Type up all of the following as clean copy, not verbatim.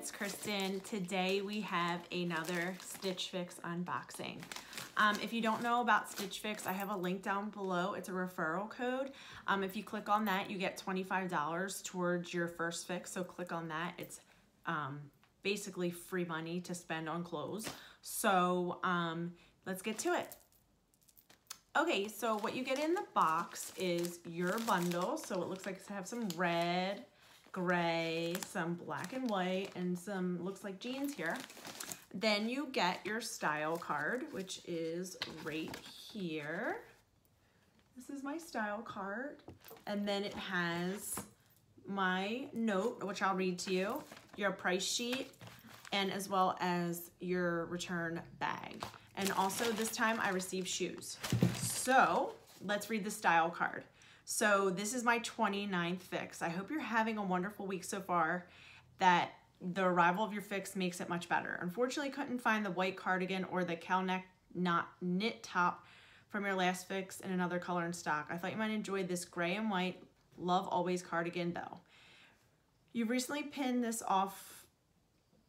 it's Kristen. Today we have another Stitch Fix unboxing. If you don't know about Stitch Fix, I have a link down below. It's a referral code. If you click on that, you get $25 towards your first fix. So click on that. It's basically free money to spend on clothes. So let's get to it. Okay, so what you get in the box is your bundle. So it looks like it has some red, gray, some black and white, and some looks like jeans here. Then you get your style card, which is right here. This is my style card. And then it has my note, which I'll read to you, your price sheet, and as well as your return bag. And also this time I received shoes. So let's read the style card. So this is my 29th fix. I hope you're having a wonderful week so far, that the arrival of your fix makes it much better. Unfortunately, couldn't find the white cardigan or the cow neck knit top from your last fix in another color in stock. I thought you might enjoy this gray and white Love Always cardigan though. You've recently pinned this off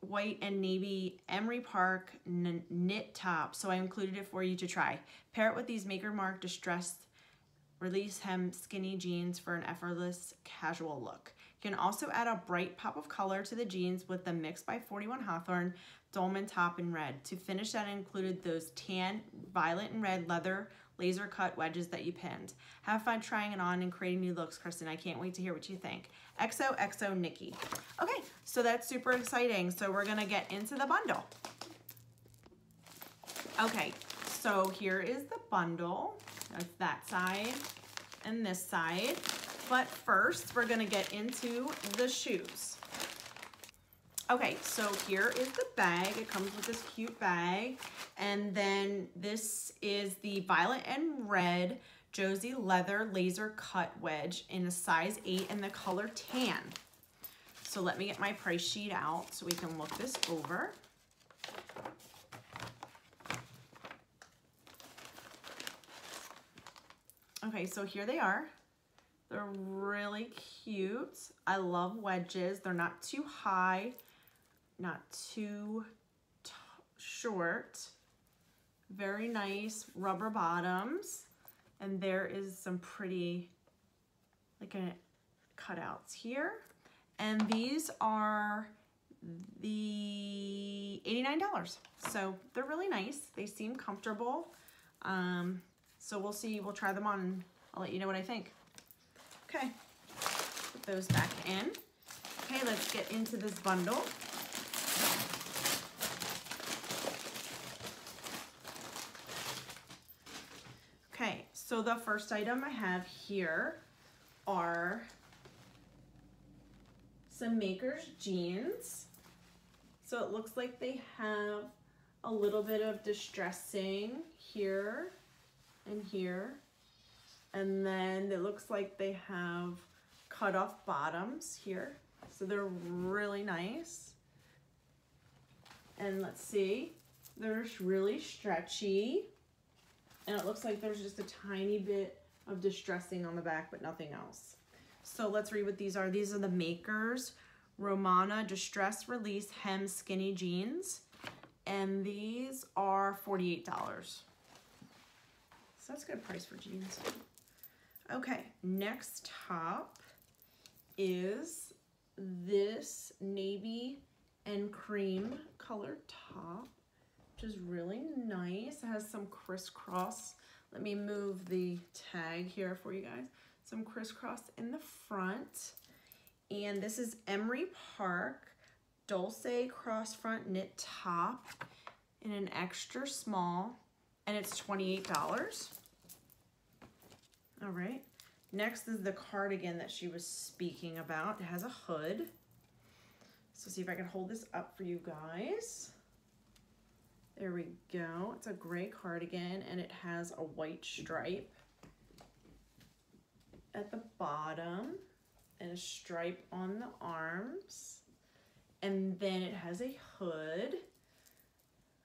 white and navy Emery Park knit top, so I included it for you to try. Pair it with these Maker Mark distressed release hem skinny jeans for an effortless casual look. You can also add a bright pop of color to the jeans with the Mix by 41 Hawthorne dolman top in red. To finish that, I included those tan, violet, and red leather laser cut wedges that you pinned. Have fun trying it on and creating new looks, Kristen. I can't wait to hear what you think. XOXO Nikki. Okay, so that's super exciting. So we're gonna get into the bundle. Okay, so here is the bundle. That's that side and this side. But first, we're gonna get into the shoes. Okay, so here is the bag. It comes with this cute bag. And then this is the violet and red Josie leather laser cut wedge in a size 8 in the color tan. So let me get my price sheet out so we can look this over. Okay, so here they are. They're really cute. I love wedges. They're not too high, not too short. Very nice rubber bottoms. And there is some pretty cutouts here. And these are the $89. So they're really nice. They seem comfortable. So we'll see, we'll try them on and I'll let you know what I think. Okay, put those back in. Okay, let's get into this bundle. Okay, so the first item I have here are some Maker's jeans. So it looks like they have a little bit of distressing here and here. And then it looks like they have cut off bottoms here. So they're really nice. And let's see, they're just really stretchy. And it looks like there's just a tiny bit of distressing on the back, but nothing else. So let's read what these are. These are the Maker's Romana Distress Release Hem Skinny Jeans. And these are $48. So that's a good price for jeans. Okay, next top is this navy and cream colored top, which is really nice. It has some crisscross. Let me move the tag here for you guys. Some crisscross in the front. And this is Emery Park Dulce cross front knit top in an extra small, and it's $28. All right, next is the cardigan that she was speaking about. It has a hood. So see if I can hold this up for you guys. There we go. It's a gray cardigan and it has a white stripe at the bottom and a stripe on the arms. And then it has a hood.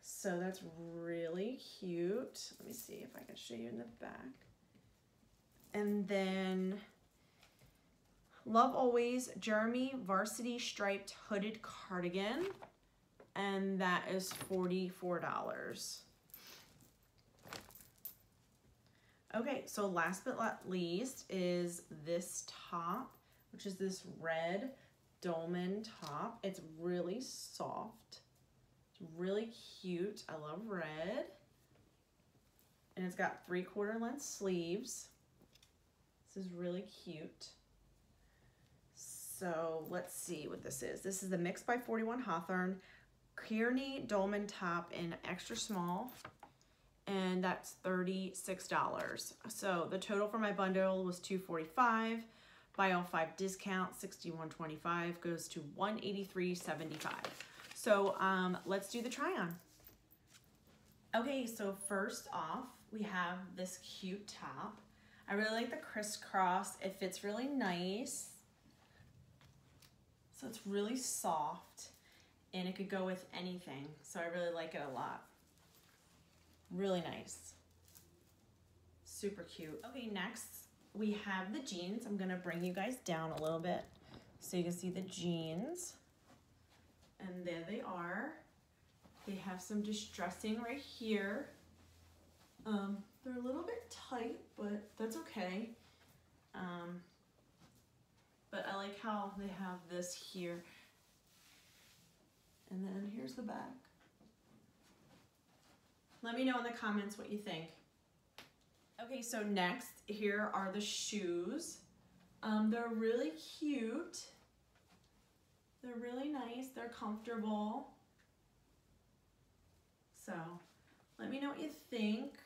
So that's really cute. Let me see if I can show you in the back. And then Love Always Jeremy Varsity Striped Hooded Cardigan, and that is $44. Okay, so last but not least is this top, which is this red dolman top. It's really soft. It's really cute. I love red. And it's got 3/4 length sleeves. This is really cute. So let's see what this is. This is the Mix by 41 Hawthorne Kearney Dolman top in extra small, and that's $36. So the total for my bundle was $245. Buy all 5 discount, $61.25 goes to $183.75. So let's do the try on. Okay, so first off, we have this cute top. I really like the crisscross. It fits really nice. So it's really soft and it could go with anything. So I really like it a lot. Really nice. Super cute. Okay, next we have the jeans. I'm gonna bring you guys down a little bit so you can see the jeans. And there they are. They have some distressing right here. They're a little bit tight, but that's okay. But I like how they have this here. And then here's the back. Let me know in the comments what you think. Okay, so next, here are the shoes. They're really cute. They're really nice. They're comfortable. So let me know what you think.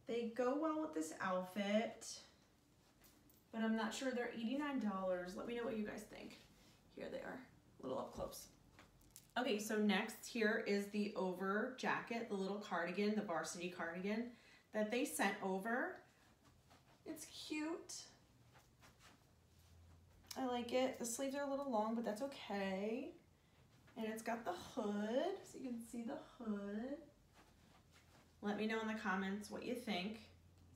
They go well with this outfit, but I'm not sure. They're $89. Let me know what you guys think. Here they are, a little up close. Okay, so next here is the over jacket, the little cardigan, the varsity cardigan that they sent over. It's cute. I like it. The sleeves are a little long, but that's okay. And it's got the hood, so you can see the hood. Let me know in the comments what you think.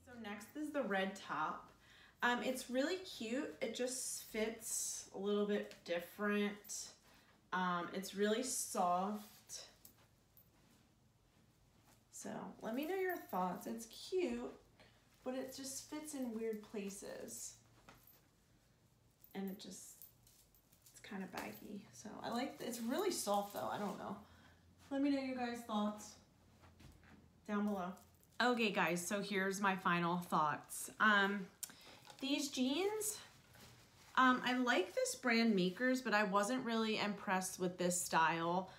So next is the red top. It's really cute. It just fits a little bit different. It's really soft. So let me know your thoughts. It's cute, but it just fits in weird places. And it's kind of baggy. So I like, it's really soft though. I don't know. Let me know your guys' thoughts down below. Okay guys, so here's my final thoughts. These jeans, I like this brand Makers, but I wasn't really impressed with this style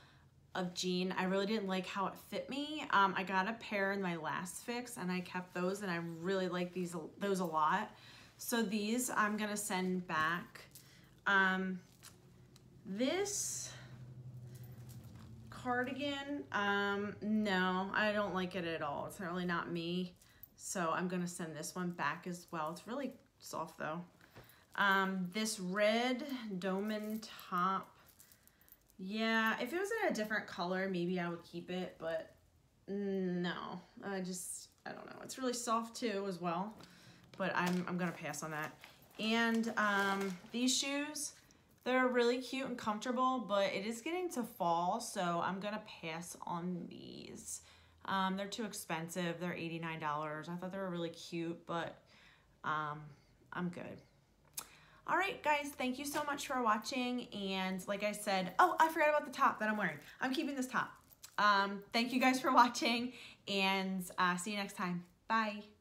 of jean. I really didn't like how it fit me. I got a pair in my last fix and I kept those, and I really like those a lot. So these I'm gonna send back. This cardigan, no, I don't like it at all. It's really not me. So I'm gonna send this one back as well. It's really soft though. This red Doman top, yeah, if it was in a different color, maybe I would keep it, but no, I don't know. It's really soft too as well, but I'm gonna pass on that. And these shoes, they're really cute and comfortable, but it is getting to fall, so I'm gonna pass on these. They're too expensive. They're $89. I thought they were really cute, but I'm good. All right, guys, thank you so much for watching. And like I said, oh, I forgot about the top that I'm wearing. I'm keeping this top. Thank you guys for watching, and see you next time. Bye.